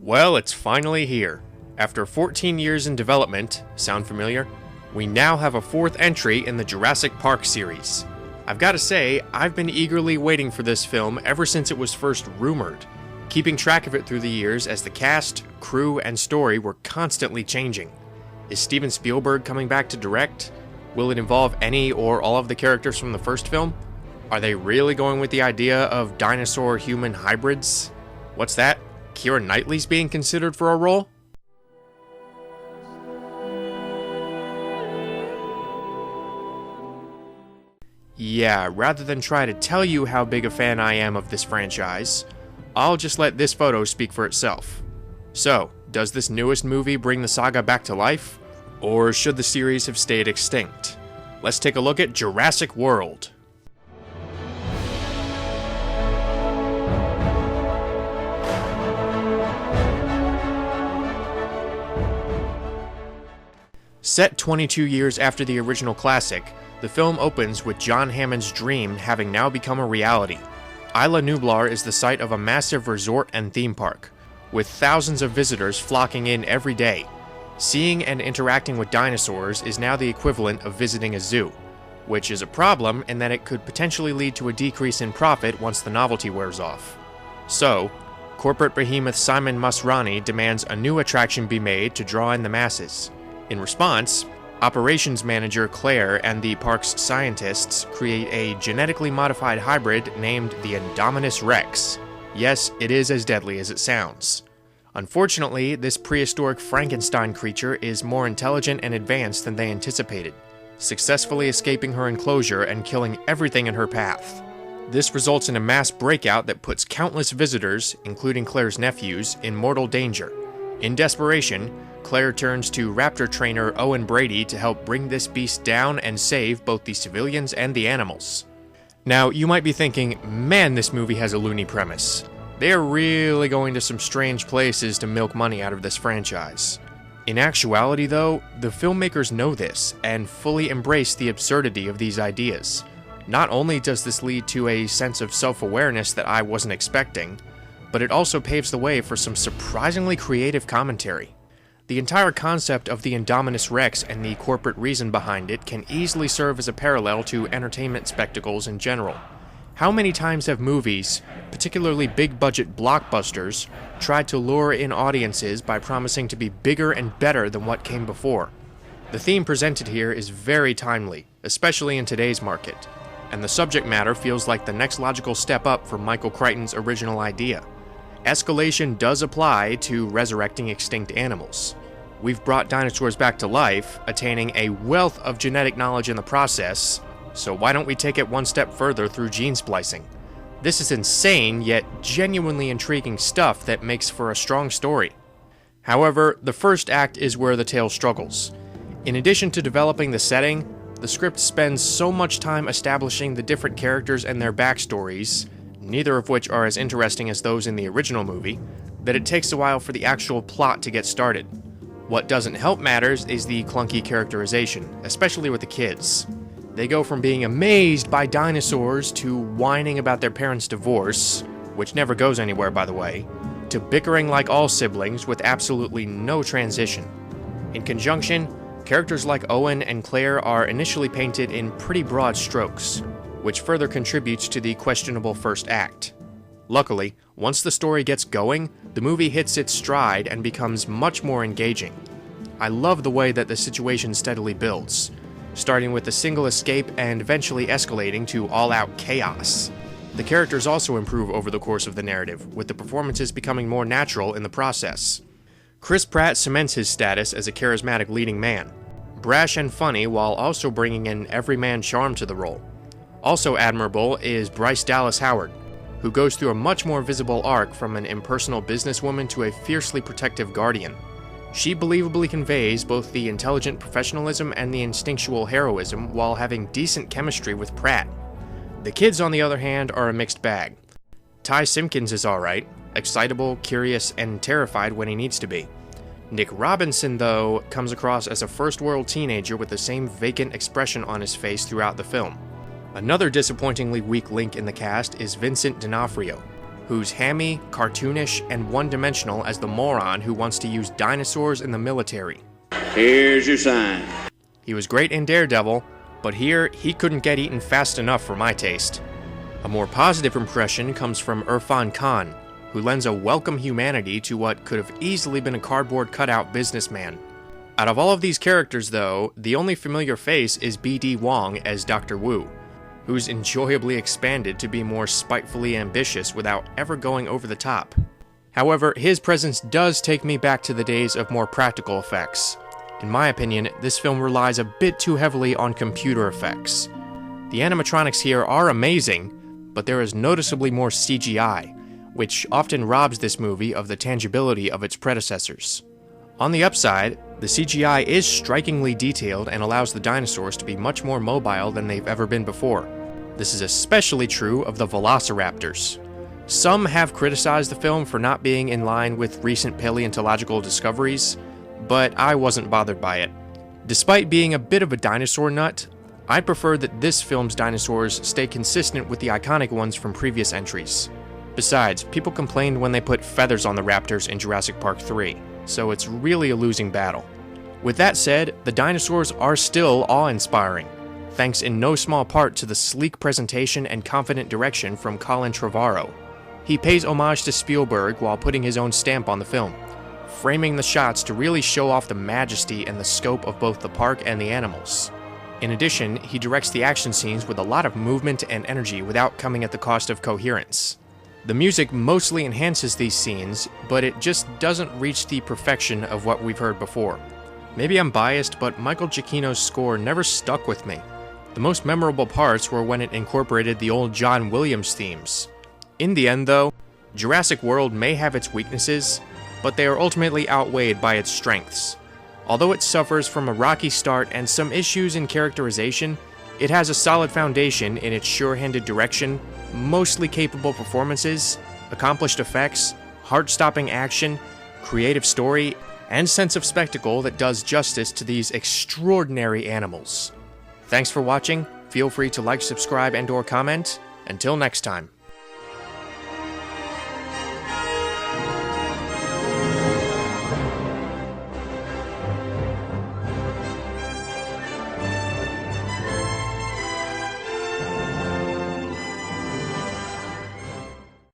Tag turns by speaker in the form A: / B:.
A: Well, it's finally here. After 14 years in development, sound familiar? We now have a fourth entry in the Jurassic Park series. I've got to say, I've been eagerly waiting for this film ever since it was first rumored, keeping track of it through the years as the cast, crew, and story were constantly changing. Is Steven Spielberg coming back to direct? Will it involve any or all of the characters from the first film? Are they really going with the idea of dinosaur-human hybrids? What's that? Keira Knightley's being considered for a role? Yeah, rather than try to tell you how big a fan I am of this franchise, I'll just let this photo speak for itself. So, does this newest movie bring the saga back to life? Or should the series have stayed extinct? Let's take a look at Jurassic World. Set 22 years after the original classic, the film opens with John Hammond's dream having now become a reality. Isla Nublar is the site of a massive resort and theme park, with thousands of visitors flocking in every day. Seeing and interacting with dinosaurs is now the equivalent of visiting a zoo, which is a problem in that it could potentially lead to a decrease in profit once the novelty wears off. So, corporate behemoth Simon Masrani demands a new attraction be made to draw in the masses. In response, operations manager Claire and the park's scientists create a genetically modified hybrid named the Indominus Rex. Yes, it is as deadly as it sounds. Unfortunately, this prehistoric Frankenstein creature is more intelligent and advanced than they anticipated, successfully escaping her enclosure and killing everything in her path. This results in a mass breakout that puts countless visitors, including Claire's nephews, in mortal danger. In desperation, Claire turns to raptor trainer Owen Brady to help bring this beast down and save both the civilians and the animals. Now, you might be thinking, man, this movie has a loony premise. They're really going to some strange places to milk money out of this franchise. In actuality, though, the filmmakers know this and fully embrace the absurdity of these ideas. Not only does this lead to a sense of self-awareness that I wasn't expecting, but it also paves the way for some surprisingly creative commentary. The entire concept of the Indominus Rex and the corporate reason behind it can easily serve as a parallel to entertainment spectacles in general. How many times have movies, particularly big-budget blockbusters, tried to lure in audiences by promising to be bigger and better than what came before? The theme presented here is very timely, especially in today's market, and the subject matter feels like the next logical step up from Michael Crichton's original idea. Escalation does apply to resurrecting extinct animals. We've brought dinosaurs back to life, attaining a wealth of genetic knowledge in the process, so why don't we take it one step further through gene splicing? This is insane, yet genuinely intriguing stuff that makes for a strong story. However, the first act is where the tale struggles. In addition to developing the setting, the script spends so much time establishing the different characters and their backstories, neither of which are as interesting as those in the original movie, that it takes a while for the actual plot to get started. What doesn't help matters is the clunky characterization, especially with the kids. They go from being amazed by dinosaurs to whining about their parents' divorce, which never goes anywhere by the way, to bickering like all siblings with absolutely no transition. In conjunction, characters like Owen and Claire are initially painted in pretty broad strokes, which further contributes to the questionable first act. Luckily, once the story gets going, the movie hits its stride and becomes much more engaging. I love the way that the situation steadily builds, starting with a single escape and eventually escalating to all-out chaos. The characters also improve over the course of the narrative, with the performances becoming more natural in the process. Chris Pratt cements his status as a charismatic leading man, brash and funny while also bringing an everyman charm to the role. Also admirable is Bryce Dallas Howard, who goes through a much more visible arc from an impersonal businesswoman to a fiercely protective guardian. She believably conveys both the intelligent professionalism and the instinctual heroism while having decent chemistry with Pratt. The kids, on the other hand, are a mixed bag. Ty Simpkins is alright, excitable, curious, and terrified when he needs to be. Nick Robinson, though, comes across as a first-world teenager with the same vacant expression on his face throughout the film. Another disappointingly weak link in the cast is Vincent D'Onofrio, who's hammy, cartoonish, and one-dimensional as the moron who wants to use dinosaurs in the military.
B: Here's your sign.
A: He was great in Daredevil, but here he couldn't get eaten fast enough for my taste. A more positive impression comes from Irfan Khan, who lends a welcome humanity to what could have easily been a cardboard cutout businessman. Out of all of these characters, though, the only familiar face is B.D. Wong as Dr. Wu, who's enjoyably expanded to be more spitefully ambitious without ever going over the top. However, his presence does take me back to the days of more practical effects. In my opinion, this film relies a bit too heavily on computer effects. The animatronics here are amazing, but there is noticeably more CGI, which often robs this movie of the tangibility of its predecessors. On the upside, the CGI is strikingly detailed and allows the dinosaurs to be much more mobile than they've ever been before. This is especially true of the velociraptors. Some have criticized the film for not being in line with recent paleontological discoveries, but I wasn't bothered by it. Despite being a bit of a dinosaur nut, I prefer that this film's dinosaurs stay consistent with the iconic ones from previous entries. Besides, people complained when they put feathers on the raptors in Jurassic Park 3, so it's really a losing battle. With that said, the dinosaurs are still awe-inspiring, thanks in no small part to the sleek presentation and confident direction from Colin Trevorrow. He pays homage to Spielberg while putting his own stamp on the film, framing the shots to really show off the majesty and the scope of both the park and the animals. In addition, he directs the action scenes with a lot of movement and energy without coming at the cost of coherence. The music mostly enhances these scenes, but it just doesn't reach the perfection of what we've heard before. Maybe I'm biased, but Michael Giacchino's score never stuck with me. The most memorable parts were when it incorporated the old John Williams themes. In the end, though, Jurassic World may have its weaknesses, but they are ultimately outweighed by its strengths. Although it suffers from a rocky start and some issues in characterization, it has a solid foundation in its sure-handed direction, mostly capable performances, accomplished effects, heart-stopping action, creative story, and sense of spectacle that does justice to these extraordinary animals. Thanks for watching. Feel free to like, subscribe, and/or comment. Until next time.